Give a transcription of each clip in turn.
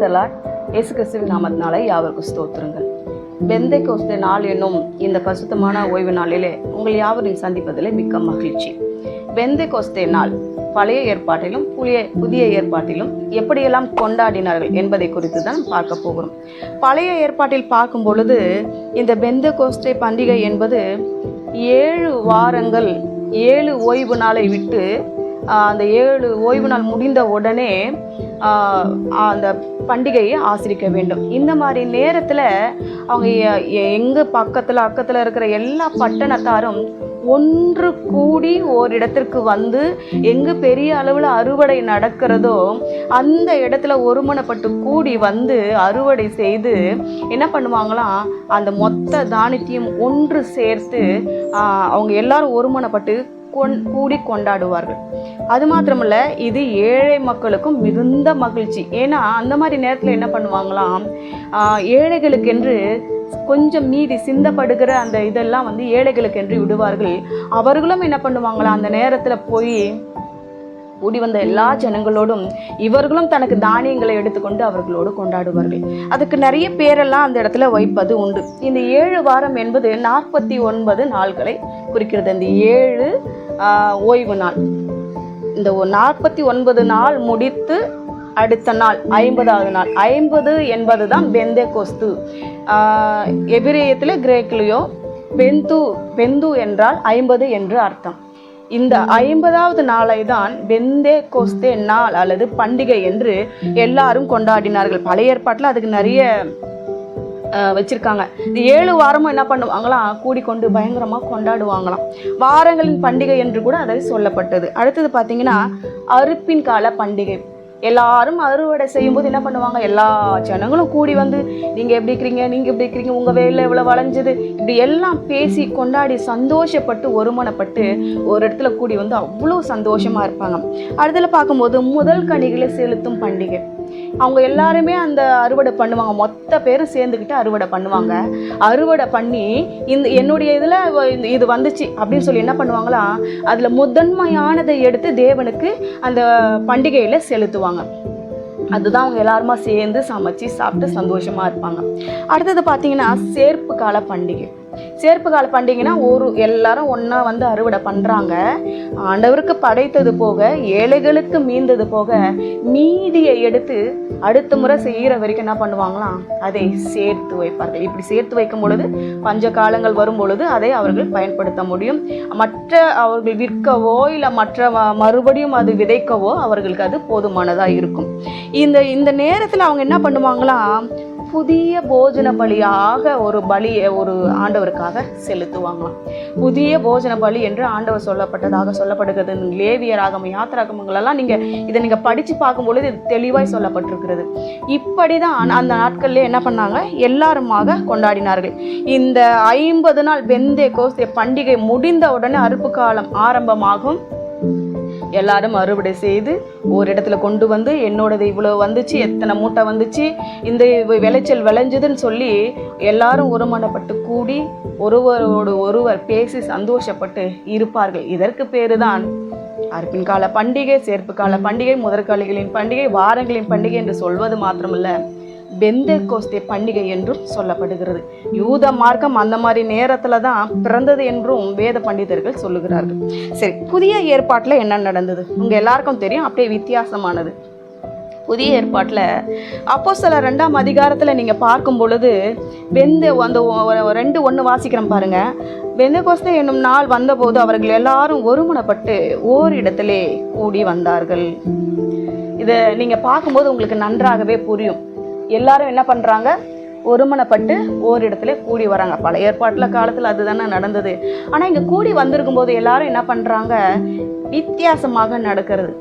த Lord. இயேசு கிறிஸ்துவின் நாமத்தினால யாவருக்கும் ஸ்தோத்திரங்கள். பெந்தேகோஸ்தே நாள் என்னும் இந்த பரிசுத்தமான ஓய்வு நாளிலே உங்கள் யாவரையும் சந்திப்பதிலே மிக்க மகிழ்ச்சி. பெந்தேகோஸ்தே நாள் பழைய ஏற்பாட்டிலும் புதிய ஏற்பாட்டிலும் எப்படியெல்லாம் கொண்டாடினார்கள் என்பதை குறித்து தான் பார்க்க போகிறோம். பழைய ஏற்பாட்டில் பார்க்கும் பொழுது இந்த பெந்தேகோஸ்தே பண்டிகை என்பது 7 வாரங்கள் 7 ஓய்வு நாளை விட்டு அந்த 7 ஓய்வு நாள் முடிந்த உடனே அந்த பண்டிகையை ஆசரிக்க வேண்டும். இந்த மாதிரி நேரத்தில் அவங்க எங்கே அக்கத்தில் இருக்கிற எல்லா பட்டணத்தாரும் ஒன்று கூடி ஓரிடத்திற்கு வந்து எங்கு பெரிய அளவில் அறுவடை நடக்கிறதோ அந்த இடத்துல ஒருமனப்பட்டு கூடி வந்து அறுவடை செய்து என்ன பண்ணுவாங்களாம், அந்த மொத்த தானியத்தையும் ஒன்று சேர்த்து அவங்க எல்லாரும் ஒருமனப்பட்டு கூடி கொண்டாடுவார்கள். அது மாத்திரமல்ல, இது ஏழை மக்களுக்கும் மிகுந்த மகிழ்ச்சி. ஏன்னா அந்த மாதிரி நேரத்தில் என்ன பண்ணுவாங்களாம், ஏழைகளுக்கென்று கொஞ்சம் மீதி சிந்தப்படுகிற அந்த இதெல்லாம் வந்து ஏழைகளுக்கென்று விடுவார்கள். அவர்களும் என்ன பண்ணுவாங்களாம், அந்த நேரத்தில் போய் கூடி வந்த எல்லா ஜனங்களோடும் இவர்களும் தனக்கு தானியங்களை எடுத்துக்கொண்டு அவர்களோடு கொண்டாடுவார்கள். அதுக்கு நிறைய பேரெல்லாம் அந்த இடத்துல வைப்பது உண்டு. இந்த 7 வாரம் என்பது 49 நாள்களை குறிக்கிறது. இந்த 7 ஓய்வு நாள், இந்த 49 நாள் முடித்து அடுத்த நாள் 50வது நாள், 50 என்பது தான் பெந்தேகோஸ்து. எபிரேயத்தில் கிரேக்கிலேயோ பெந்து என்றால் 50 என்று அர்த்தம். இந்த 50வது நாளை தான் பெந்தேகோஸ்தே நாள் அல்லது பண்டிகை என்று எல்லாரும் கொண்டாடினார்கள். பழைய ஏற்பாட்டில் அதுக்கு நிறைய வச்சிருக்காங்க. இந்த 7 வாரமும் என்ன பண்ணுவாங்களாம், கூடிக்கொண்டு பயங்கரமாக கொண்டாடுவாங்களாம். வாரங்களின் பண்டிகை என்று கூட அதை சொல்லப்பட்டது. அடுத்தது பார்த்தீங்கன்னா அறுப்பின் கால பண்டிகை. எல்லாரும் அறுவடை செய்யும்போது என்ன பண்ணுவாங்க, எல்லா ஜனங்களும் கூடி வந்து நீங்கள் எப்படி இருக்கிறீங்க, நீங்கள் எப்படி இருக்கிறீங்க, உங்கள் வேலை எவ்வளோ வளைஞ்சது, இப்படி எல்லாம் பேசி கொண்டாடி சந்தோஷப்பட்டு ஒருமனப்பட்டு ஒரு இடத்துல கூடி வந்து அவ்வளோ சந்தோஷமாக இருப்பாங்க. அடுத்ததில் பார்க்கும்போது முதல் கனிகளை செலுத்தும் பண்டிகை. அவங்க எல்லாருமே அந்த அறுவடை பண்ணுவாங்க, மொத்த பேரும் சேர்ந்துக்கிட்டு அறுவடை பண்ணுவாங்க. அறுவடை பண்ணி என்னுடைய இதில் இது வந்துச்சு அப்படின்னு சொல்லி என்ன பண்ணுவாங்களா, அதில் முதன்மையானதை எடுத்து தேவனுக்கு அந்த பண்டிகையில் செலுத்துவாங்க. அதுதான் அவங்க எல்லாருமா சேர்ந்து சமைச்சு சாப்பிட்டு சந்தோஷமாக இருப்பாங்க. அடுத்தது பார்த்தீங்கன்னா சேர்ப்பு கால பண்டிகை. சேர்ப்பு கால பண்டிகைனா எல்லாரும் ஒன்றா வந்து அறுவடை பண்ணுறாங்க. ஆண்டவருக்கு படைத்தது போக ஏழைகளுக்கு மீந்தது போக மீதியை எடுத்து அடுத்த முறை செய்கிற வரைக்கும் என்ன பண்ணுவாங்களாம், அதை சேர்த்து வைப்பார்கள். இப்படி சேர்த்து வைக்கும் பொழுது பஞ்ச காலங்கள் வரும் பொழுது அதை அவர்கள் பயன்படுத்த முடியும். அவர்கள் விற்கவோ இல்லை மறுபடியும் அது விதைக்கவோ அவர்களுக்கு அது போதுமானதாக இருக்கும். இந்த நேரத்தில் அவங்க என்ன பண்ணுவாங்களாம், புதிய போஜன பலியாக ஒரு ஆண்டவருக்காக செலுத்துவாங்களாம். புதிய போஜன பலி என்று ஆண்டவர் சொல்லப்படுகிறது. லேவியராகமம் யாத்திராகமங்களெல்லாம் நீங்கள் படித்து பார்க்கும் பொழுது இது தெளிவாய் சொல்லப்பட்டிருக்கிறது. இப்படிதான் அந்த நாட்கள்ல என்ன பண்ணாங்க, எல்லாருமாக கொண்டாடினார்கள். இந்த 50 நாள் பெந்தேகோஸ்தே பண்டிகை முடிந்த உடனே அறுப்பு காலம் ஆரம்பமாகும். எல்லாரும் அறுவடை செய்து ஒரு இடத்துல கொண்டு வந்து என்னோடது இவ்வளோ வந்துச்சு, எத்தனை மூட்டை வந்துச்சு, இந்த விளைச்சல் விளைஞ்சதுன்னு சொல்லி எல்லாரும் ஒருமனப்பட்டு கூடி ஒருவரோடு ஒருவர் பேசி சந்தோஷப்பட்டு இருப்பார்கள். இதற்கு பேரு தான் அறுப்பின் கால பண்டிகை, சேர்ப்பு கால பண்டிகை, முதற்காலிகளின் பண்டிகை, வாரங்களின் பண்டிகை என்று சொல்வது மாத்திரமல்ல, பெந்தேகோஸ்தே பண்டிகை என்றும் சொல்லப்படுகிறது. யூத மார்க்கம் அந்த மாதிரி நேரத்தில் தான் பிறந்தது என்றும் வேத பண்டிதர்கள் சொல்லுகிறார்கள். சரி, புதிய ஏற்பாட்டில் என்ன நடந்தது உங்கள் எல்லாருக்கும் தெரியும். அப்படியே வித்தியாசமானது. புதிய ஏற்பாட்டில் அப்போஸ்தலர் 2ஆம் அதிகாரத்தில் நீங்கள் பார்க்கும் பொழுது அந்த 2:1 வாசிக்கிறோம் பாருங்க. பெந்தேகோஸ்தே என்னும் நாள் வந்தபோது அவர்கள் எல்லாரும் ஒருமனப்பட்டு ஓரிடத்திலே கூடி வந்தார்கள். இதை நீங்கள் பார்க்கும்போது உங்களுக்கு நன்றாகவே புரியும். எல்லாரும் என்ன பண்ணுறாங்க, ஒருமனப்பட்டு ஓரிடத்துல கூடி வராங்க. பழைய ஏற்பாட்டில் காலத்தில் அதுதானே நடந்தது. ஆனால் இங்கே கூடி வந்திருக்கும் போது எல்லாரும் என்ன பண்ணுறாங்க, வித்தியாசமாக நடக்கிறது.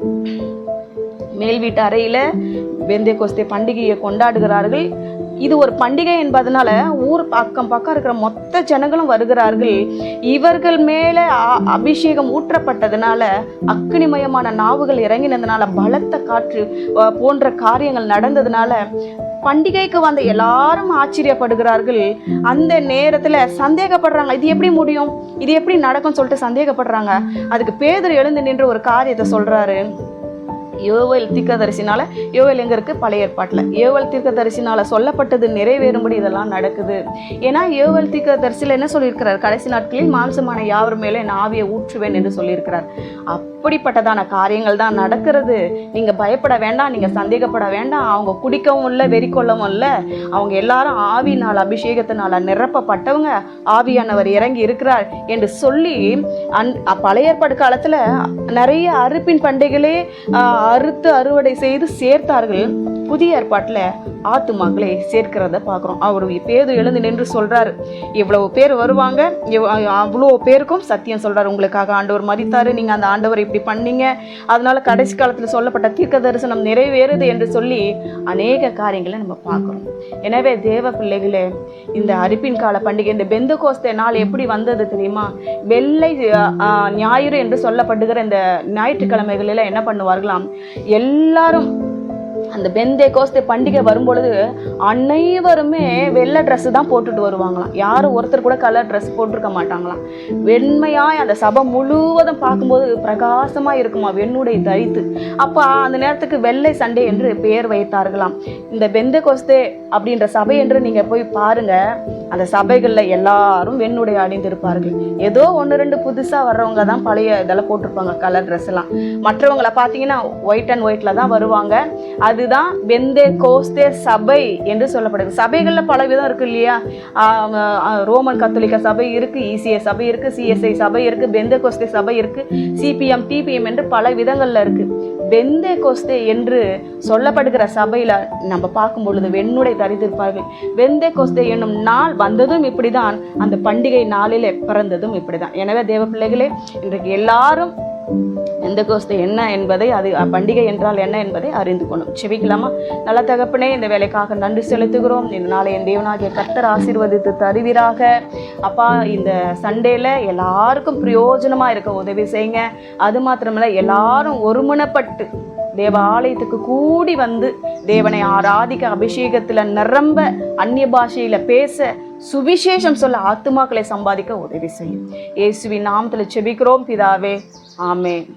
மேல் வீட்டு அறையில் பெந்தேகோஸ்தே பண்டிகையை கொண்டாடுகிறார்கள். இது ஒரு பண்டிகை என்பதனால ஊர் பக்கம் இருக்கிற மொத்த ஜனங்களும் வருகிறார்கள். இவர்கள் மேலே அபிஷேகம் ஊற்றப்பட்டதுனால, அக்னிமயமான நாவுகள் இறங்கினதுனால, பலத்த காற்று போன்ற காரியங்கள் நடந்ததுனால பண்டிகைக்கு வந்த எல்லாரும் ஆச்சரியப்படுகிறார்கள். அந்த நேரத்தில் சந்தேகப்படுறாங்க, இது எப்படி முடியும், இது எப்படி நடக்கும்னு சொல்லிட்டு சந்தேகப்படுறாங்க. அதுக்கு பேதுரு எழுந்து நின்று ஒரு காரியத்தை சொல்றாரு. யோவேல் தீர்க்கதரிசினால, யோவேல் எங்க இருக்கு? பழைய ஏற்பாட்டில். யோவேல் தீர்க்கதரிசினால சொல்லப்பட்டது நிறைவேறும்படி இதெல்லாம் நடக்குது. ஏன்னா யோவேல் தீர்க்கதரிசியில் என்ன சொல்லியிருக்கிறார்? கடைசி நாட்களில் மாம்சமான யாவர் மேலே என் ஆவியை ஊற்றுவேன் என்று சொல்லியிருக்கிறார். அப்படிப்பட்டதான காரியங்கள் தான் நடக்கிறது. நீங்க பயப்பட வேண்டாம், நீங்க சந்தேகப்பட வேண்டாம். அவங்க குடிக்கவும் இல்லை, வெறிக்கொள்ளவும் இல்லை. அவங்க எல்லாரும் ஆவியினால் அபிஷேகத்தினால நிரப்பப்பட்டவங்க, ஆவியானவர் இறங்கி இருக்கிறார் என்று சொல்லி பழைய ஏற்பாடு காலத்துல நிறைய அறுப்பின் பண்டிகைகளே அறுத்து அறுவடை செய்து சேர்த்தார்கள். புதிய ஏற்பாட்டில் ஆத்துமாக்களை சேர்க்கிறத பார்க்குறோம். அவர் பேது எழுந்து நின்று சொல்றாரு, இவ்வளவு பேர் வருவாங்க, அவ்வளோ பேருக்கும் சத்தியம் சொல்றாரு, உங்களுக்காக ஆண்டவர் மரித்தாரு, நீங்க அந்த ஆண்டவர் இப்படி பண்ணீங்க, அதனால கடைசி காலத்தில் சொல்லப்பட்ட தீர்க்க தரிசனம் நிறைவேறுது என்று சொல்லி அநேக காரியங்களை நம்ம பார்க்குறோம். எனவே தேவ பிள்ளைகளே, இந்த அரிப்பின் கால பண்டிகை, இந்த பெந்தகோஸ்தே நாள் எப்படி வந்தது தெரியுமா? வெள்ளை ஞாயிறு என்று சொல்லப்படுகிற இந்த ஞாயிற்றுக்கிழமைகளில் என்ன பண்ணுவார்களாம், எல்லாரும் அந்த பெந்தேகோஸ்தே பண்டிகை வரும்பொழுது அனைவருமே வெள்ளை ட்ரெஸ் தான் போட்டுட்டு வருவாங்களாம். யாரும் ஒருத்தர் கூட கலர் ட்ரெஸ் போட்டிருக்க மாட்டாங்களாம். வெண்மையாய் அந்த சபை முழுவதும் பார்க்கும்போது பிரகாசமா இருக்குமா, வெண்ணுடை தரித்து. அப்போ அந்த நேரத்துக்கு வெள்ளை சண்டே என்று பெயர் வைத்தார்களாம். இந்த பெந்தேகோஸ்தே அப்படின்ற சபை என்று நீங்க போய் பாருங்க, அந்த சபைகள்ல எல்லாரும் வெண்ணுடை அணிந்திருப்பார்கள். ஏதோ 1-2 புதுசா வர்றவங்க தான் பழைய இதெல்லாம் போட்டிருப்பாங்க, கலர் ட்ரெஸ் எல்லாம். மற்றவங்களை பார்த்தீங்கன்னா ஒயிட் அண்ட் ஒயிட்ல தான் வருவாங்க. அதுதான் பெந்தேகோஸ்தே சபை என்று சொல்லப்படுது. சபைகள்ல பல விதம் இருக்கு இல்லையா? ரோமன் கத்தோலிக்க சபை இருக்கு, இசிஏ சபை இருக்கு, சிஎஸ்ஐ சபை இருக்கு, பெந்தேகோஸ்தே சபை இருக்கு, சிபிஎம், டிபிஎம் என்று பல விதங்கள்ல இருக்கு. பெந்தேகோஸ்தே என்று சொல்லப்படுகிற சபையில நம்ம பார்க்கும் பொழுது வெண்ணுடை தரித்திருப்பார்கள். பெந்தேகோஸ்தே என்னும் நாள் வந்ததும் இப்படிதான், அந்த பண்டிகை நாளிலே பிறந்ததும் இப்படிதான். எனவே தேவ பிள்ளைகளே, இன்றைக்கு எல்லாரும் பெந்தேகோஸ்தே என்ன என்பதை, அது பண்டிகை என்றால் என்ன என்பதை அறிந்து கொள்ளும். செபிக்கலாமா? நல்ல தகப்பனே, இந்த வேலைக்காக நன்றி செலுத்துகிறோம். இந்த நாளை என் தேவனாகிய கர்த்தர் ஆசீர்வதித்து தருவீராக. அப்பா, இந்த சண்டேல எல்லாருக்கும் பிரயோஜனமா இருக்க உதவி செய்யுங்க. அது மாத்திரமல்ல, எல்லாரும் ஒருமனப்பட்டு தேவ ஆலயத்துக்கு கூடி வந்து தேவனை ஆராதிக்க, அபிஷேகத்துல நிரம்ப, அந்நிய பாஷையில பேச, சுவிசேஷம் சொல்ல, ஆத்துமாக்களை சம்பாதிக்க உதவி செய்யும். இயேசுவின் நாமத்துல செபிக்கிறோம் பிதாவே, ஆமென்.